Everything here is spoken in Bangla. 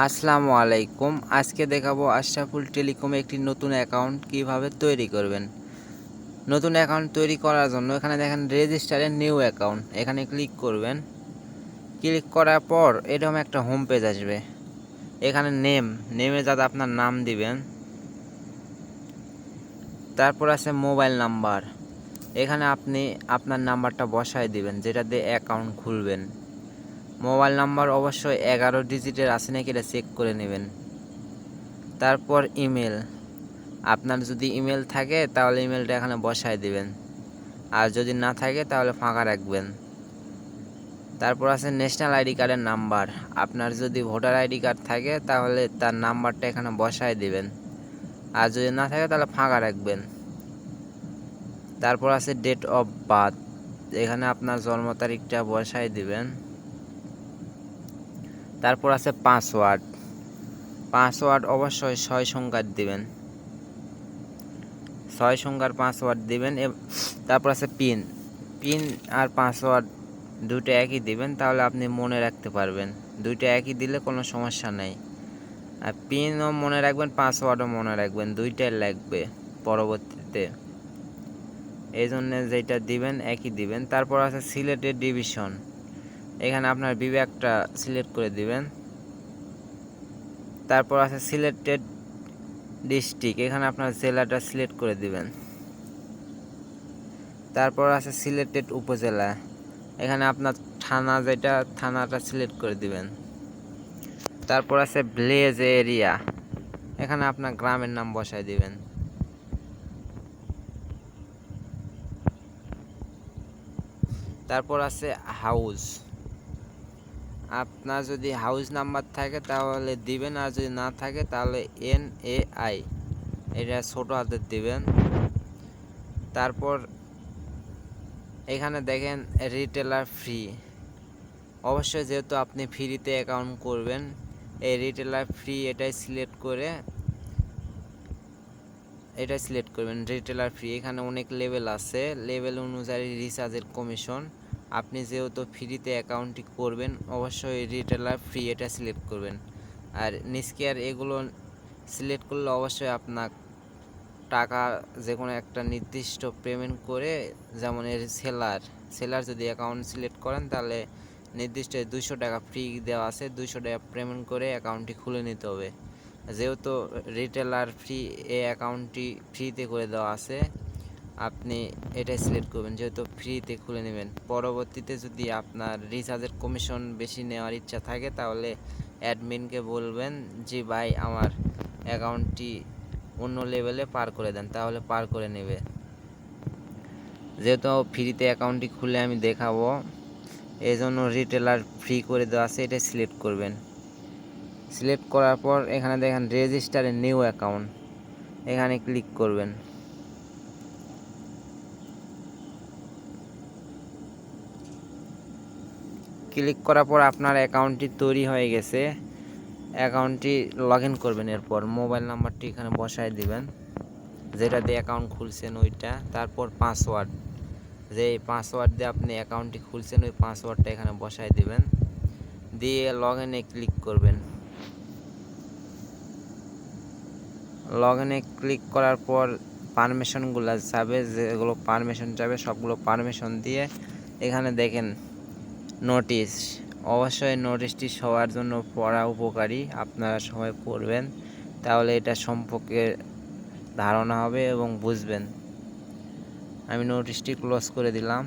আসসালামু আলাইকুম। আজকে দেখাবো আশরাফুল টেলিকমে একটি নতুন অ্যাকাউন্ট কিভাবে তৈরি করবেন। নতুন অ্যাকাউন্ট তৈরি করার জন্য এখানে দেখেন রেজিস্টারে নিউ অ্যাকাউন্ট, এখানে ক্লিক করবেন। ক্লিক করার পর এরকম একটা হোম পেজ আসবে। এখানে নেমে যাতে আপনার নাম দিবেন। তারপর আছে মোবাইল নাম্বার, এখানে আপনি আপনার নাম্বারটা বসায় দিবেন যেটা দিয়ে অ্যাকাউন্ট খুলবেন। মোবাইল নাম্বার অবশ্যই 11 ডিজিটের আছে নাকি এটা চেক করে নেবেন। তারপর ইমেল, আপনার যদি ইমেল থাকে তাহলে ইমেলটা এখানে বসায় দিবেন, আর যদি না থাকে তাহলে ফাঁকা রাখবেন। তারপর আছে ন্যাশনাল আইডি কার্ডের নাম্বার, আপনার যদি ভোটার আইডি কার্ড থাকে তাহলে তার নাম্বারটা এখানে বসায় দিবেন, আর যদি না থাকে তাহলে ফাঁকা রাখবেন। তারপর আছে ডেট অফ বার্থ, এখানে আপনার জন্ম তারিখটা বসায় দিবেন। তারপর আছে পাসওয়ার্ড অবশ্যই 6 সংখ্যার দিবেন, 6 সংখ্যার পাসওয়ার্ড দিবেন। তারপর আছে পিন আর পাসওয়ার্ড দুটো একই দিবেন, তাহলে আপনি মনে রাখতে পারবেন। দুইটা একই দিলে কোনো সমস্যা নেই। আর পিনও মনে রাখবেন, পাসওয়ার্ডও মনে রাখবেন, দুইটাই লাগবে পরবর্তীতে, এই জন্য যেটা দিবেন একই দিবেন। তারপর আছে সিলেটের ডিভিশন, এখানে আপনার বিভাগটা সিলেক্ট করে দিবেন। তারপর আছে সিলেটেড ডিস্ট্রিক্ট, এখানে আপনার জেলাটা সিলেক্ট করে দিবেন। তারপর আছে সিলেটেড উপজেলা, এখানে আপনার থানা যেটা থানাটা সিলেক্ট করে দিবেন। তারপর আছে ভিলেজ এরিয়া, এখানে আপনার গ্রামের নাম বসায় দিবেন। তারপর আছে হাউস, আপনার যদি হাউস নাম্বার থাকে তাহলে দিবেন, আর যদি না থাকে তাহলে NAI এটা ছোট হাতের দিবেন। তারপর এখানে দেখেন রিটেলার ফ্রি, অবশ্যই যেহেতু আপনি ফ্রিতে অ্যাকাউন্ট করবেন, এই রিটেলার ফ্রি এটাই সিলেক্ট করবেন রিটেলার ফ্রি। এখানে অনেক লেভেল আছে, লেভেল অনুযায়ী রিচার্জের কমিশন। আপনি যেহেতু ফ্রিতে অ্যাকাউন্টটি করবেন অবশ্যই রিটেলার ফ্রি এটা সিলেক্ট করবেন। আর নিস্কেয়ার এগুলো সিলেক্ট করলে অবশ্যই আপনার টাকা যে কোনো একটা নির্দিষ্ট পেমেন্ট করে, যেমন এর সেলার যদি অ্যাকাউন্ট সিলেক্ট করেন তাহলে নির্দিষ্ট 200 টাকা ফ্রি দেওয়া আছে, 200 টাকা পেমেন্ট করে অ্যাকাউন্টটি খুলে নিতে হবে। যেহেতু রিটেলার ফ্রি এই অ্যাকাউন্টটি ফ্রিতে করে দেওয়া আছে, আপনি এটাই সিলেক্ট করবেন যেহেতু ফ্রিতে খুলে নেবেন। পরবর্তীতে যদি আপনার রিচার্জের কমিশন বেশি নেওয়ার ইচ্ছা থাকে তাহলে অ্যাডমিনকে বলবেন যে ভাই আমার অ্যাকাউন্টটি অন্য লেভেলে পার করে দেন, তাহলে পার করে নেবে। যেহেতু ফ্রিতে অ্যাকাউন্টটি খুলে আমি দেখাবো, এই জন্য রিটেলার ফ্রি করে দেওয়া আছে, এটা সিলেক্ট করবেন। সিলেক্ট করার পর এখানে দেখেন রেজিস্টারে নিউ অ্যাকাউন্ট, এখানে ক্লিক করবেন। ক্লিক করার পর আপনার অ্যাকাউন্টটি তৈরি হয়ে গেছে, অ্যাকাউন্টটি লগ ইন করবেন। এরপর মোবাইল নাম্বারটি এখানে বসায় দিবেন যেটা দিয়ে অ্যাকাউন্ট খুলছেন ওইটা। তারপর পাসওয়ার্ড, যে পাসওয়ার্ড দিয়ে আপনি অ্যাকাউন্টটি খুলছেন ওই পাসওয়ার্ডটা এখানে বসায় দিবেন, দিয়ে লগ ইনে ক্লিক করবেন। লগ ইনে ক্লিক করার পর পারমিশনগুলো যাবে, যেগুলো পারমিশন যাবে সবগুলো পারমিশন দিয়ে এখানে দেখেন নোটিশ, অবশ্যই নোটিশটি সবার জন্য পড়া উপকারী, আপনারা সবাই পড়বেন তাহলে এটা সম্পর্কে ধারণা হবে এবং বুঝবেন। আমি নোটিশটি ক্লোজ করে দিলাম।